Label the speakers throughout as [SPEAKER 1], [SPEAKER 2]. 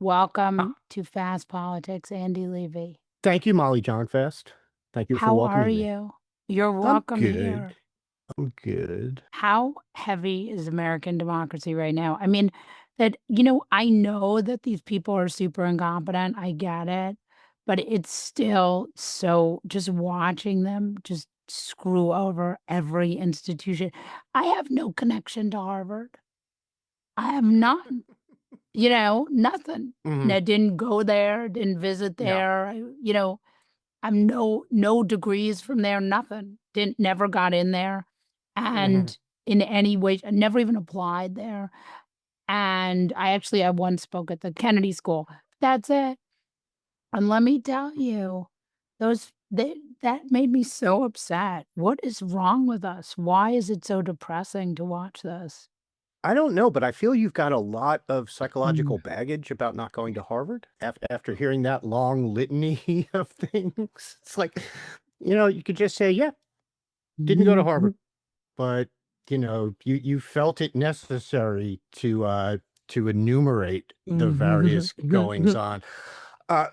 [SPEAKER 1] Uh,
[SPEAKER 2] Welcome to Fast Politics, Andy Levy.
[SPEAKER 1] Thank you, Molly Jong-Fast. Thank you for
[SPEAKER 2] How are
[SPEAKER 1] welcoming me.
[SPEAKER 2] you? You're
[SPEAKER 1] I'm
[SPEAKER 2] welcome
[SPEAKER 1] good.
[SPEAKER 2] here.
[SPEAKER 1] I'm good.
[SPEAKER 2] How heavy is American democracy right now? I mean, I know that these people are super incompetent. I get it. But it's still so just watching them just screw over every institution. I have no connection to Harvard. I have none. Nothing.
[SPEAKER 1] Mhm.
[SPEAKER 2] No, didn't go there, didn't visit
[SPEAKER 1] No.
[SPEAKER 2] there. I'm no degrees from there, nothing. Didn't never got in there,
[SPEAKER 1] Mhm.
[SPEAKER 2] and in any way I never even applied there, and I once spoke at the Kennedy School. That's it, and let me tell you, that made me so upset. What is wrong with us? Why is it so depressing to watch this?
[SPEAKER 1] I don't know, but I feel you've got a lot of
[SPEAKER 2] Mm.
[SPEAKER 1] psychological baggage about not going to Harvard after hearing that long litany of things. It's like, you could just say, "Yeah, didn't go to Harvard," but, you felt it necessary to enumerate the various goings on.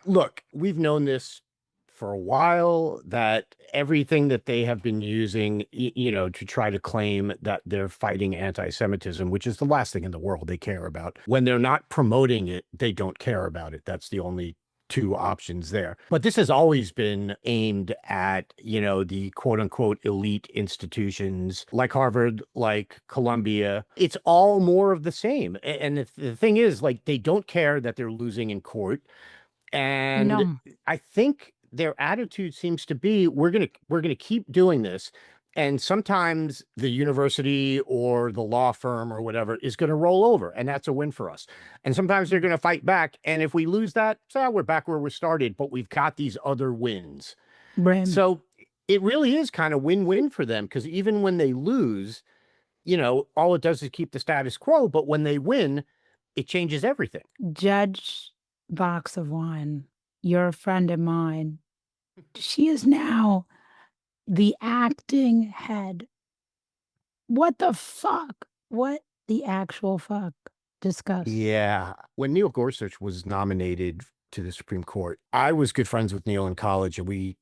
[SPEAKER 1] Look, we've known this for a while that everything that they have been using, to try to claim that they're fighting anti-Semitism, which is the last thing in the world they care about. When they're not promoting it, they don't care about it. That's the only two options there. But this has always been aimed at, the quote unquote elite institutions like Harvard, like Columbia. It's all more of the same. And the thing is, like, they don't care that they're losing in court. And
[SPEAKER 2] No.
[SPEAKER 1] I think their attitude seems to be, we're gonna keep doing this. And sometimes the university or the law firm or whatever is gonna roll over, and that's a win for us. And sometimes they're gonna fight back. And if we lose that, so we're back where we started, but we've got these other wins.
[SPEAKER 2] Brim.
[SPEAKER 1] So it really is kind of win-win for them, because even when they lose, all it does is keep the status quo. But when they win, it changes everything.
[SPEAKER 2] Judge Box of Wine, you're a friend of mine. She is now the acting head. What the fuck? What the actual fuck? Discuss.
[SPEAKER 1] Yeah. When Neil Gorsuch was nominated to the Supreme Court, I was good friends with Neil in college, and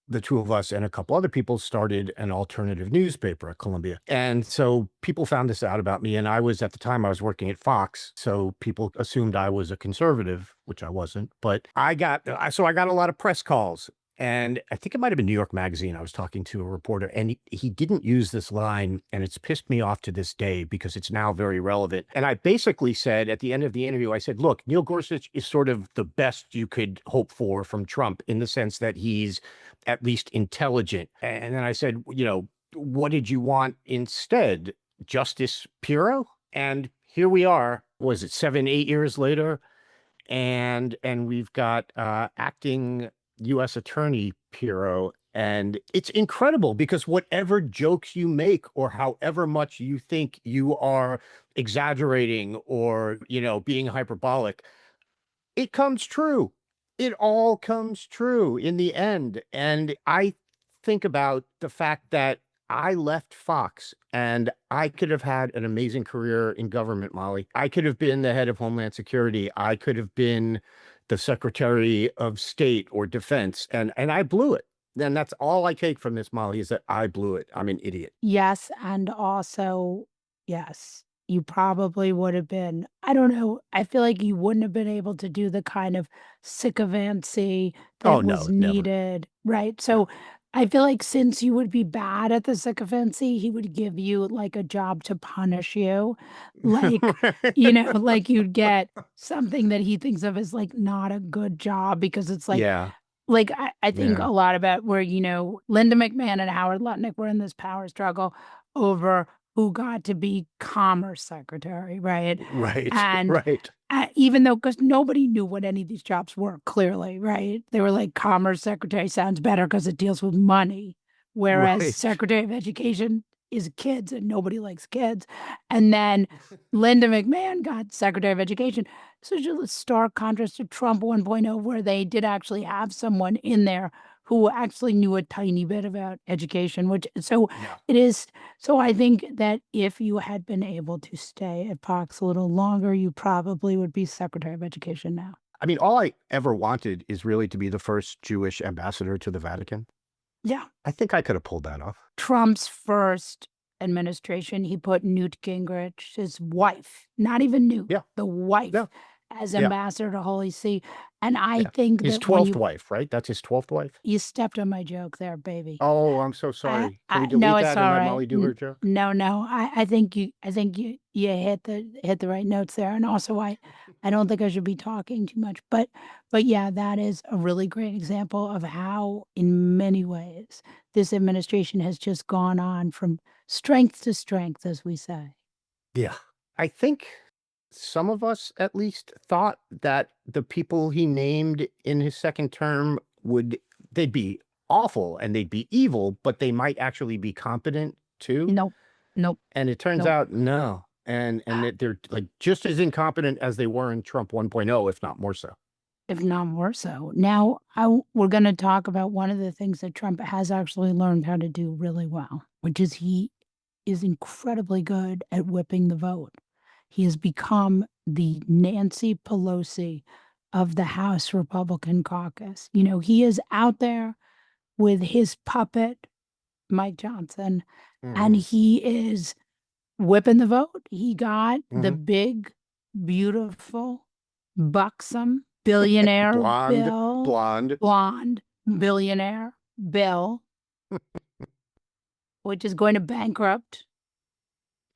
[SPEAKER 1] the two of us and a couple other people started an alternative newspaper at Columbia. And so people found this out about me. And at the time, I was working at Fox. So people assumed I was a conservative, which I wasn't. But so I got a lot of press calls. And I think it might have been New York Magazine. I was talking to a reporter, and he didn't use this line. And it's pissed me off to this day because it's now very relevant. And I basically said at the end of the interview, I said, look, Neil Gorsuch is sort of the best you could hope for from Trump, in the sense that he's at least intelligent. And then I said, what did you want instead? Justice Pirro? And here we are. Was it 7, 8 years later? And we've got acting U.S. Attorney Pirro. And it's incredible, because whatever jokes you make, or however much you think you are exaggerating or, being hyperbolic, it comes true. It all comes true in the end. And I think about the fact that I left Fox and I could have had an amazing career in government, Molly. I could have been the head of Homeland Security. I could have been the Secretary of State or Defense, and I blew it. Then that's all I take from this, Molly, is that I blew it. I'm an idiot.
[SPEAKER 2] Yes, and also, yes, you probably would have been, I don't know, I feel like you wouldn't have been able to do the kind of sycophancy
[SPEAKER 1] Oh,
[SPEAKER 2] that was
[SPEAKER 1] no, never.
[SPEAKER 2] needed, right?
[SPEAKER 1] No.
[SPEAKER 2] So I feel like since you would be bad at the sycophancy, he would give you like a job to punish you. Like, like you'd get something that he thinks of as like not a good job because it's
[SPEAKER 1] Yeah.
[SPEAKER 2] like, I think
[SPEAKER 1] Yeah.
[SPEAKER 2] a lot about where, Linda McMahon and Howard Lutnick were in this power struggle over who got to be Commerce Secretary, right?
[SPEAKER 1] Right.
[SPEAKER 2] And,
[SPEAKER 1] Right.
[SPEAKER 2] even though, because nobody knew what any of these jobs were, clearly, right? They were like, Commerce Secretary sounds better because it deals with money, whereas
[SPEAKER 1] Right.
[SPEAKER 2] Secretary of Education is kids, and nobody likes kids. And then Linda McMahon got Secretary of Education. So just a stark contrast to Trump 1.0, where they did actually have someone in there who actually knew a tiny bit about education, which so
[SPEAKER 1] Yeah.
[SPEAKER 2] it is. So I think that if you had been able to stay at Fox a little longer, you probably would be Secretary of Education now.
[SPEAKER 1] I mean, all I ever wanted is really to be the first Jewish ambassador to the Vatican.
[SPEAKER 2] Yeah.
[SPEAKER 1] I think I could have pulled that off.
[SPEAKER 2] Trump's first administration, he put Newt Gingrich, his wife, not even Newt,
[SPEAKER 1] Yeah.
[SPEAKER 2] the wife,
[SPEAKER 1] Yeah.
[SPEAKER 2] as
[SPEAKER 1] Yeah.
[SPEAKER 2] ambassador to Holy See. And I
[SPEAKER 1] Yeah.
[SPEAKER 2] think
[SPEAKER 1] His
[SPEAKER 2] that when
[SPEAKER 1] 12th wife, right? That's his 12th wife?
[SPEAKER 2] you stepped on my joke there, baby.
[SPEAKER 1] Oh, I'm so sorry. Can we
[SPEAKER 2] No,
[SPEAKER 1] delete
[SPEAKER 2] it's
[SPEAKER 1] that and
[SPEAKER 2] all
[SPEAKER 1] let
[SPEAKER 2] right.
[SPEAKER 1] Molly do her joke?
[SPEAKER 2] No. I think you hit the right notes there. And also I don't think I should be talking too much. But yeah, that is a really great example of how in many ways this administration has just gone on from strength to strength, as we say.
[SPEAKER 1] Yeah. I think some of us at least thought that the people he named in his second term they'd be awful and they'd be evil, but they might actually be competent too.
[SPEAKER 2] Nope. Nope.
[SPEAKER 1] And it turns
[SPEAKER 2] Nope.
[SPEAKER 1] out no. And that they're like just as incompetent as they were in Trump 1.0, if not more so.
[SPEAKER 2] If not more so. Now, we're going to talk about one of the things that Trump has actually learned how to do really well, which is he is incredibly good at whipping the vote. He has become the Nancy Pelosi of the House Republican caucus. You know, he is out there with his puppet, Mike Johnson, and
[SPEAKER 1] Mhm.
[SPEAKER 2] he is whipping the vote. He got the
[SPEAKER 1] Mhm.
[SPEAKER 2] big, beautiful, buxom billionaire
[SPEAKER 1] Blonde,
[SPEAKER 2] Bill,
[SPEAKER 1] blonde.
[SPEAKER 2] blonde billionaire Bill, which is going to bankrupt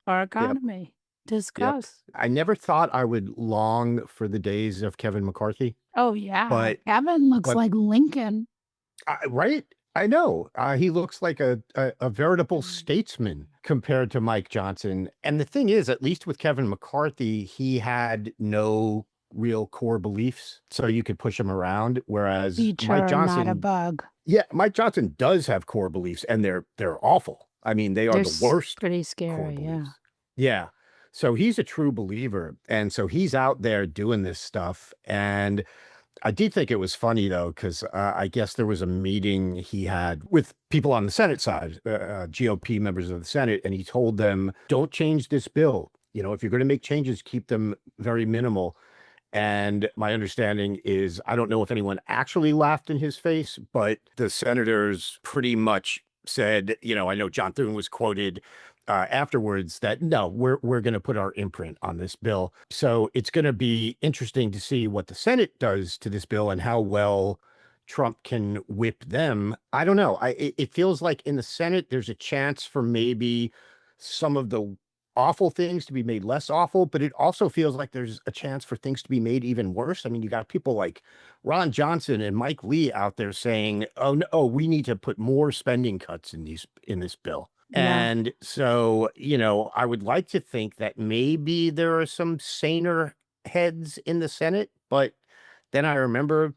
[SPEAKER 2] our
[SPEAKER 1] Yep.
[SPEAKER 2] economy.
[SPEAKER 1] Yep.
[SPEAKER 2] Discuss.
[SPEAKER 1] I never thought I would long for the days of Kevin McCarthy,
[SPEAKER 2] Oh, yeah.
[SPEAKER 1] but
[SPEAKER 2] Kevin looks
[SPEAKER 1] but
[SPEAKER 2] like Lincoln.
[SPEAKER 1] right? I know. He looks like a veritable statesman compared to Mike Johnson. And the thing is, at least with Kevin McCarthy, he had no real core beliefs, so you could push him around. Whereas Mike
[SPEAKER 2] Feature, not a
[SPEAKER 1] Johnson,
[SPEAKER 2] bug.
[SPEAKER 1] yeah, Mike Johnson does have core beliefs, and they're awful. I mean, they are
[SPEAKER 2] They're
[SPEAKER 1] the worst
[SPEAKER 2] pretty
[SPEAKER 1] core
[SPEAKER 2] scary. Yeah.
[SPEAKER 1] beliefs. Yeah. So he's a true believer. And so he's out there doing this stuff. And I did think it was funny though, because I guess there was a meeting he had with people on the Senate side, GOP members of the Senate, and he told them, don't change this bill. You know, if you're going to make changes, keep them very minimal. And my understanding is, I don't know if anyone actually laughed in his face, but the senators pretty much said, you know, I know John Thune was quoted afterwards that no, we're going to put our imprint on this bill. So it's going to be interesting to see what the Senate does to this bill and how well Trump can whip them. I don't know. It feels like in the Senate there's a chance for maybe some of the awful things to be made less awful, but it also feels like there's a chance for things to be made even worse. I mean, you got people like Ron Johnson and Mike Lee out there saying, "Oh no, we need to put more spending cuts in this bill."
[SPEAKER 2] Yeah.
[SPEAKER 1] And so, you know, I would like to think that maybe there are some saner heads in the Senate, but then I remember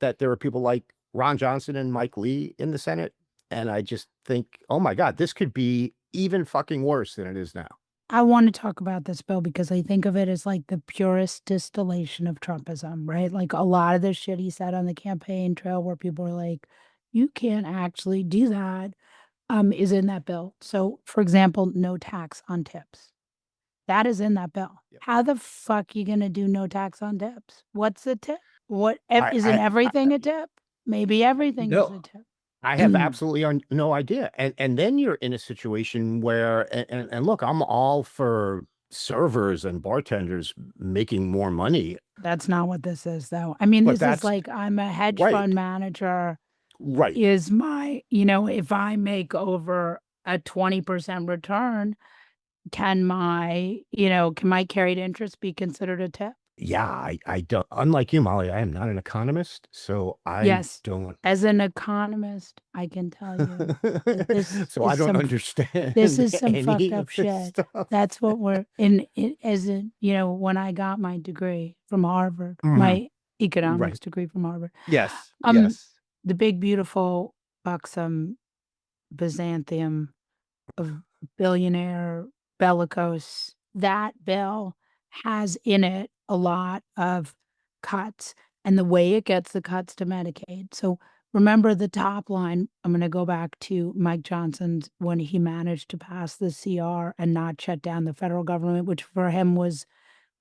[SPEAKER 1] that there are people like Ron Johnson and Mike Lee in the Senate, and I just think, "Oh my God, this could be even fucking worse than it is now."
[SPEAKER 2] I want to talk about this bill because I think of it as like the purest distillation of Trumpism, right? Like a lot of the shit he said on the campaign trail where people are like, you can't actually do that, is in that bill. So, for example, no tax on tips. That is in that bill.
[SPEAKER 1] Yep.
[SPEAKER 2] How the fuck you gonna do no tax on tips? What's the tip?
[SPEAKER 1] I
[SPEAKER 2] Isn't
[SPEAKER 1] I
[SPEAKER 2] everything a tip? Maybe everything is
[SPEAKER 1] no.
[SPEAKER 2] a tip.
[SPEAKER 1] I have absolutely no idea. And then you're in a situation where and look, I'm all for servers and bartenders making more money,
[SPEAKER 2] That's not what this is, though. I mean,
[SPEAKER 1] but
[SPEAKER 2] this is
[SPEAKER 1] that's
[SPEAKER 2] like I'm a hedge fund
[SPEAKER 1] right.
[SPEAKER 2] manager.
[SPEAKER 1] Right.
[SPEAKER 2] Is my, if I make over a 20% return, can my carried interest be considered a tip?
[SPEAKER 1] Yeah, I don't, unlike you, Molly, I am not an economist, so I
[SPEAKER 2] Yes.
[SPEAKER 1] don't
[SPEAKER 2] As an economist, I can tell you that
[SPEAKER 1] so I don't understand
[SPEAKER 2] some fucked
[SPEAKER 1] any
[SPEAKER 2] up
[SPEAKER 1] of this
[SPEAKER 2] shit.
[SPEAKER 1] stuff.
[SPEAKER 2] That's what we're in as in, when I got my degree from Harvard,
[SPEAKER 1] Mhm.
[SPEAKER 2] my economics
[SPEAKER 1] Right.
[SPEAKER 2] degree from Harvard,
[SPEAKER 1] Yes.
[SPEAKER 2] um,
[SPEAKER 1] Yes.
[SPEAKER 2] the big, beautiful, buxom Byzantium of billionaire bellicose, that bill has in it a lot of cuts and the way it gets the cuts to Medicaid. So remember the top line. I'm going to go back to Mike Johnson's when he managed to pass the CR and not shut down the federal government, which for him was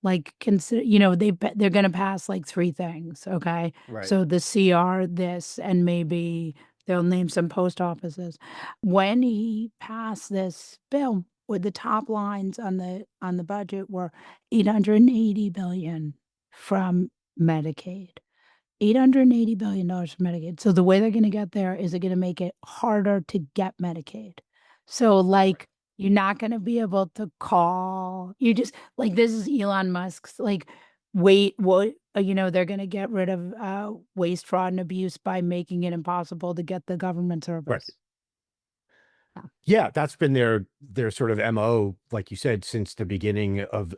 [SPEAKER 2] like consider, they're going to pass like three things. Okay.
[SPEAKER 1] Right.
[SPEAKER 2] So the CR, this, and maybe they'll name some post offices. When he passed this bill, with the top lines on the budget were 880 billion from Medicaid. $880 billion for Medicaid. So the way they're gonna get there is they're gonna make it harder to get Medicaid. So,
[SPEAKER 1] Right.
[SPEAKER 2] like, you're not gonna be able to call. You just like, this is Elon Musk's, like, wait, what they're gonna get rid of, waste, fraud, and abuse by making it impossible to get the government
[SPEAKER 1] Right.
[SPEAKER 2] service. Yeah.
[SPEAKER 1] Yeah, that's been their sort of MO, like you said, since the beginning of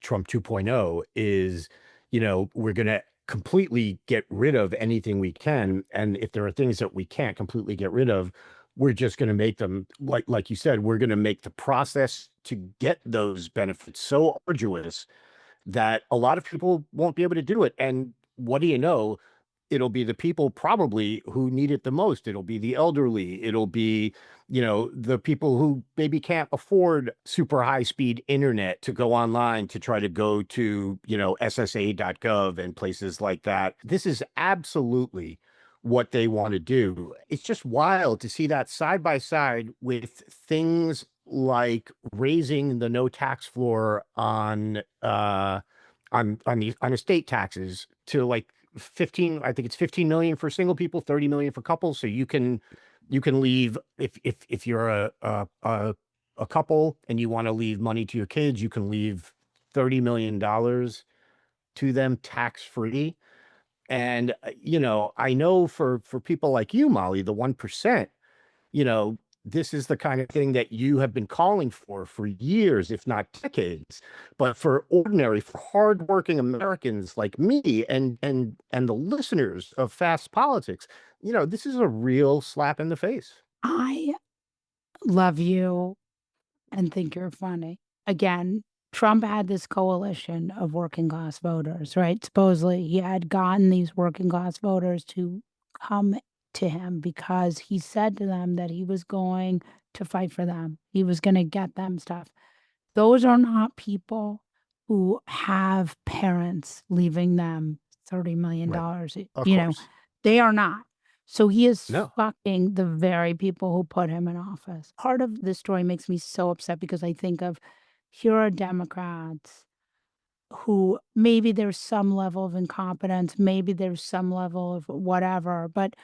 [SPEAKER 1] Trump 2.0 is, we're gonna completely get rid of anything we can. And if there are things that we can't completely get rid of, we're just gonna make them like you said, we're gonna make the process to get those benefits so arduous that a lot of people won't be able to do it. And what do you know? It'll be the people probably who need it the most. It'll be the elderly. It'll be, the people who maybe can't afford super high speed internet to go online to try to go to, SSA.gov and places like that. This is absolutely what they want to do. It's just wild to see that side by side with things like raising the no tax floor on estate taxes to like 15, I think it's 15 million for single people, 30 million for couples. So you can leave if you're a couple and you want to leave money to your kids, you can leave $30 million to them tax free. And I know for people like you, Molly, the 1%, you know, this is the kind of thing that you have been calling for years, if not decades. But for ordinary, for hardworking Americans like me and the listeners of Fast Politics, this is a real slap in the face.
[SPEAKER 2] I love you and think you're funny. Again, Trump had this coalition of working class voters, right? Supposedly, he had gotten these working class voters to come to him because he said to them that he was going to fight for them. He was going to get them stuff. Those are not people who have parents leaving them
[SPEAKER 1] Right.
[SPEAKER 2] $30 million.
[SPEAKER 1] Of course.
[SPEAKER 2] They are not. So he is
[SPEAKER 1] No.
[SPEAKER 2] fucking the very people who put him in office. Part of this story makes me so upset because I think of, here are Democrats who maybe there's some level of incompetence, maybe there's some level of whatever, but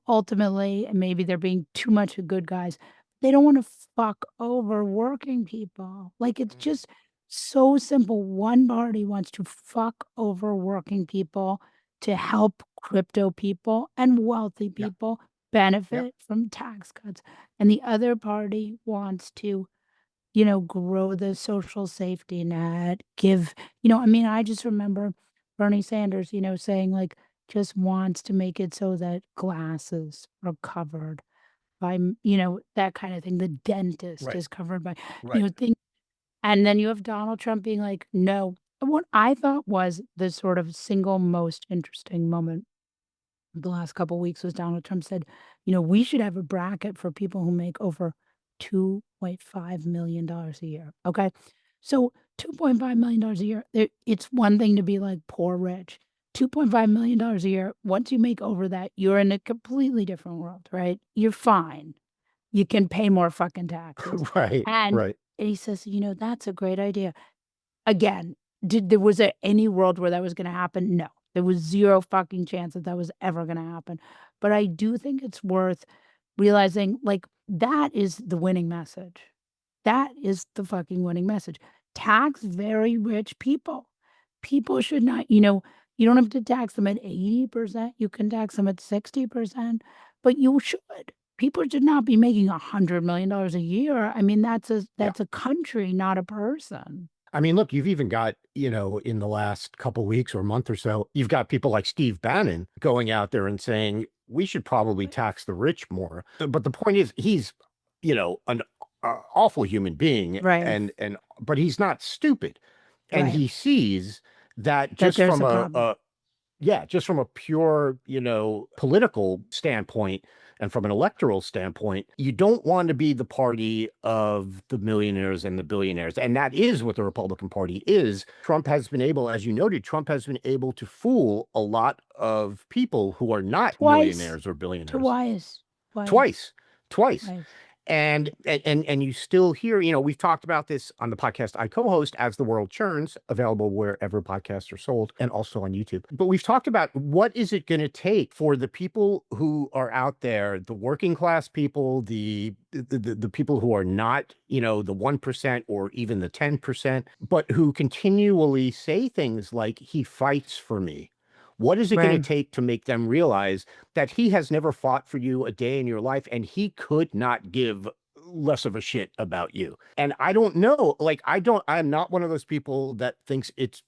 [SPEAKER 2] ultimately, and maybe they're being too much of good guys. They don't want to fuck over working people. Like, it's
[SPEAKER 1] Mhm.
[SPEAKER 2] just so simple. One party wants to fuck over working people to help crypto people and wealthy
[SPEAKER 1] Yeah.
[SPEAKER 2] people
[SPEAKER 1] Yeah.
[SPEAKER 2] benefit from tax cuts. And the other party wants to grow the social safety net, give, I mean, I just remember Bernie Sanders, saying like, just wants to make it so that glasses are covered by, that kind of thing. The dentist
[SPEAKER 1] Right.
[SPEAKER 2] is covered by,
[SPEAKER 1] Right.
[SPEAKER 2] things. And then you have Donald Trump being like, no. And what I thought was the sort of single most interesting moment the last couple weeks was Donald Trump said, we should have a bracket for people who make over $2.5 million a year. Okay. So $2.5 million a year, it's one thing to be like poor rich. $2.5 million a year, once you make over that, you're in a completely different world, right? You're fine. You can pay more fucking taxes.
[SPEAKER 1] Right.
[SPEAKER 2] And
[SPEAKER 1] Right.
[SPEAKER 2] he says, that's a great idea. Again, was there any world where that was gonna happen? No. There was 0 fucking chance that that was ever gonna happen. But I do think it's worth realizing, like, that is the winning message. That is the fucking winning message. Tax very rich people. People should not, you don't have to tax them at 80%. You can tax them at 60%, but you should. People should not be making $100 million a year. I mean,
[SPEAKER 1] Yeah.
[SPEAKER 2] that's a country, not a person.
[SPEAKER 1] I mean, look, you've even got, in the last couple weeks or month or so, you've got people like Steve Bannon going out there and saying we should probably tax the rich more. But the point is, he's, an awful human being,
[SPEAKER 2] Right,
[SPEAKER 1] but he's not stupid, and
[SPEAKER 2] right.
[SPEAKER 1] he sees that
[SPEAKER 2] That
[SPEAKER 1] just
[SPEAKER 2] there's
[SPEAKER 1] from
[SPEAKER 2] a problem.
[SPEAKER 1] yeah, just from a pure, political standpoint and from an electoral standpoint, you don't want to be the party of the millionaires and the billionaires. And that is what the Republican Party is. Trump has been able, as you noted, Trump has been able to fool a lot of people who are not
[SPEAKER 2] Twice.
[SPEAKER 1] millionaires or billionaires.
[SPEAKER 2] Twice. Twice.
[SPEAKER 1] Twice, twice.
[SPEAKER 2] Twice.
[SPEAKER 1] And you still hear, we've talked about this on the podcast I co-host, As the World Churns, available wherever podcasts are sold and also on YouTube. But we've talked about what is it going to take for the people who are out there, the working class people, the people who are not, the 1% or even the 10%, but who continually say things like, he fights for me. What is it going to
[SPEAKER 2] Right.
[SPEAKER 1] take to make them realize that he has never fought for you a day in your life and he could not give less of a shit about you? And I don't know, like, I'm not one of those people that thinks it's,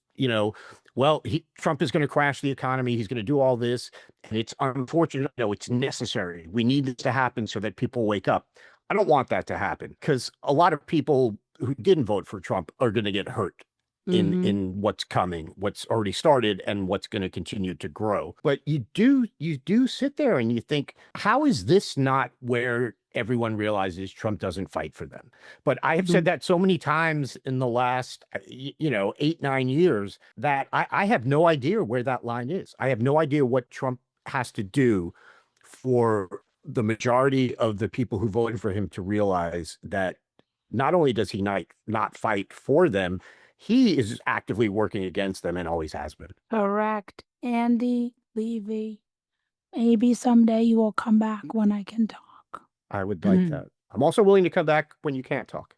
[SPEAKER 1] well, Trump is going to crash the economy. He's going to do all this. And it's unfortunate. No, it's necessary. We need this to happen so that people wake up. I don't want that to happen because a lot of people who didn't vote for Trump are going to get hurt
[SPEAKER 2] Mm-hmm.
[SPEAKER 1] in what's coming, what's already started, and what's going to continue to grow. But you do sit there and you think, how is this not where everyone realizes Trump doesn't fight for them? But I have said that so many times in the last 8, 9 years that I have no idea where that line is. I have no idea what Trump has to do for the majority of the people who voted for him to realize that not only does he not fight for them, he is actively working against them and always has been.
[SPEAKER 2] Correct. Andy Levy. Maybe someday you will come back when I can talk.
[SPEAKER 1] I would like that. I'm also willing to come back when you can't talk.